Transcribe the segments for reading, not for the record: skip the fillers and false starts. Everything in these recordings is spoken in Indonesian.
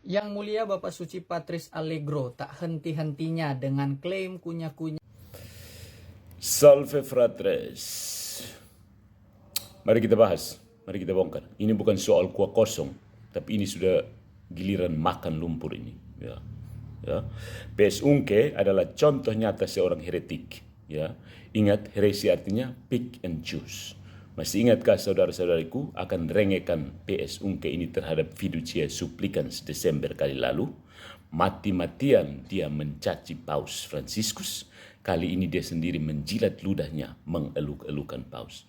Yang Mulia Bapak Suci Patris Allegro tak henti-hentinya dengan klaim kunyah-kunyah. Salve fratres. Mari kita bahas, mari kita bongkar. Ini bukan soal kuah kosong, tapi ini sudah giliran makan lumpur ini. Ya. PS Ungke adalah contoh nyata seorang heretik. Ya. Ingat, heresi artinya pick and choose. Masih ingatkah saudara-saudariku akan rengekan PS Ungke ini terhadap fiducia supplicans Desember kali lalu? Mati-matian dia mencaci Paus Franciscus. Kali ini dia sendiri menjilat ludahnya mengeluk-elukan Paus.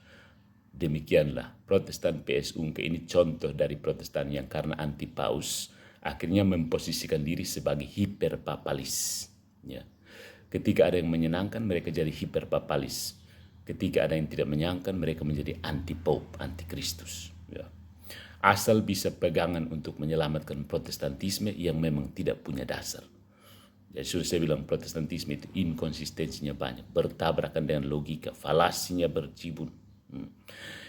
Demikianlah Protestan PS Ungke ini contoh dari Protestan yang karena anti Paus akhirnya memposisikan diri sebagai hiperpapalis. Ya. Ketika ada yang menyenangkan, mereka jadi hiperpapalis. Ketika ada yang tidak menyenangkan, mereka menjadi anti-pope, anti-Kristus. Ya. Asal bisa pegangan untuk menyelamatkan Protestantisme yang memang tidak punya dasar. Jadi sudah saya bilang Protestantisme itu inkonsistensinya banyak, bertabrakan dengan logika, falasinya berjibun.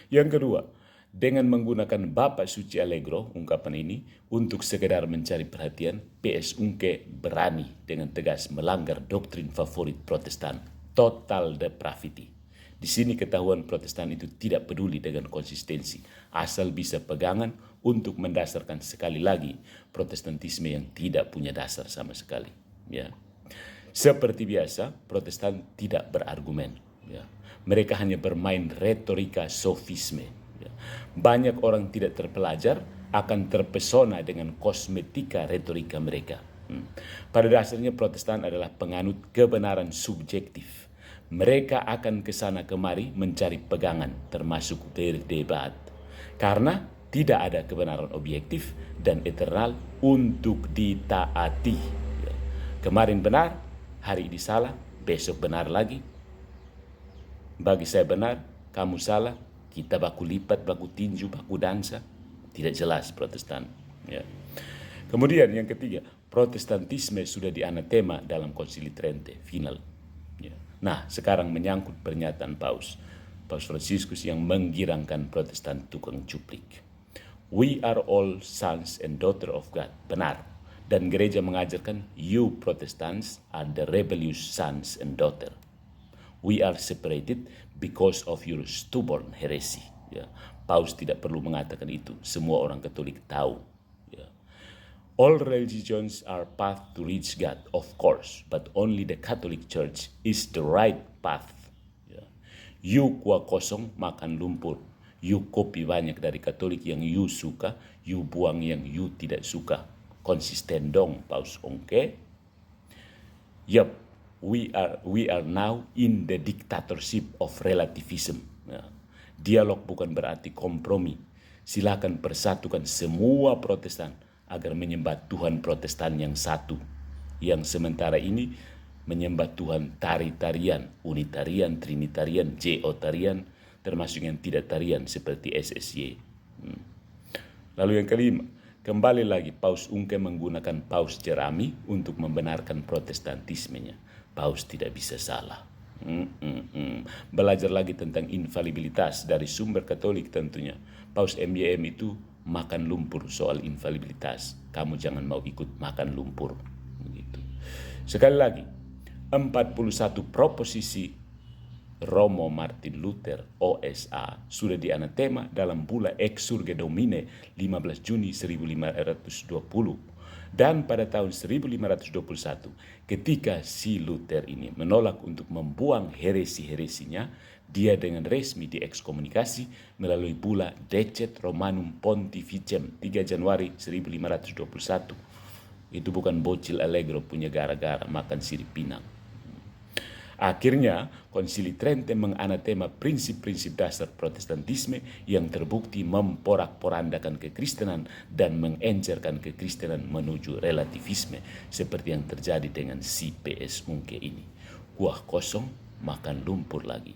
Yang kedua, dengan menggunakan Bapak Suci Allegro, ungkapan ini, untuk sekedar mencari perhatian, PS Ungke berani dengan tegas melanggar doktrin favorit Protestan, total depravity. Di sini ketahuan Protestan itu tidak peduli dengan konsistensi, asal bisa pegangan untuk mendasarkan sekali lagi Protestantisme yang tidak punya dasar sama sekali. Ya. Seperti biasa, Protestan tidak berargumen. Ya. Mereka hanya bermain retorika sofisme. Ya. Banyak orang tidak terpelajar akan terpesona dengan kosmetika retorika mereka. Pada dasarnya Protestan adalah penganut kebenaran subjektif. Mereka akan ke sana kemari mencari pegangan, termasuk berdebat. Karena tidak ada kebenaran objektif dan eternal untuk ditaati. Ya. Kemarin benar, hari ini salah, besok benar lagi. Bagi saya benar, kamu salah, kita baku lipat, baku tinju, baku dansa. Tidak jelas Protestan. Ya. Kemudian yang ketiga, Protestantisme sudah dianatema dalam Konsili Trente final. Ya. Nah, sekarang menyangkut pernyataan Paus Franciscus yang menggirangkan Protestan tukang cuplik. We are all sons and daughter of God. Benar. Dan gereja mengajarkan, you Protestants are the rebellious sons and daughter. We are separated because of your stubborn heresy. Ya. Paus tidak perlu mengatakan itu. Semua orang Katolik tahu. Ya. All religions are path to reach God, of course, but only the Catholic Church is the right path. Ya. You kuah kosong makan lumpur. You kopi banyak dari Katolik yang you suka, you buang yang you tidak suka. Konsisten dong, Paus Ungke. Yup. We are now in the dictatorship of relativism. Ya. Dialog bukan berarti kompromi. Silakan persatukan semua Protestan agar menyembah Tuhan Protestan yang satu. Yang sementara ini menyembah Tuhan tari-tarian, unitarian, trinitarian, geotarian, termasuk yang tidak tarian seperti SSY. Lalu yang kelima, kembali lagi Paus Ungke menggunakan Paus Jerami untuk membenarkan Protestantismenya. Paus tidak bisa salah. Belajar lagi tentang infalibilitas dari sumber Katolik tentunya. Paus MYM itu makan lumpur soal infalibilitas. Kamu jangan mau ikut makan lumpur. Begitu. Sekali lagi, 41 proposisi Romo Martin Luther OSA sudah dianatema dalam Bulla Exsurge Domine 15 Juni 1520. Dan pada tahun 1521, ketika si Luther ini menolak untuk membuang heresi-heresinya, dia dengan resmi diekskomunikasi melalui Bulla Decet Romanum Pontificem 3 Januari 1521. Itu bukan bocil Allegro punya gara-gara makan sirip pinang. Akhirnya, Konsili Trente menganatema prinsip-prinsip dasar Protestantisme yang terbukti memporak-porandakan kekristenan dan mengencerkan kekristenan menuju relativisme seperti yang terjadi dengan si PS Ungke ini. Kuah kosong, makan lumpur lagi.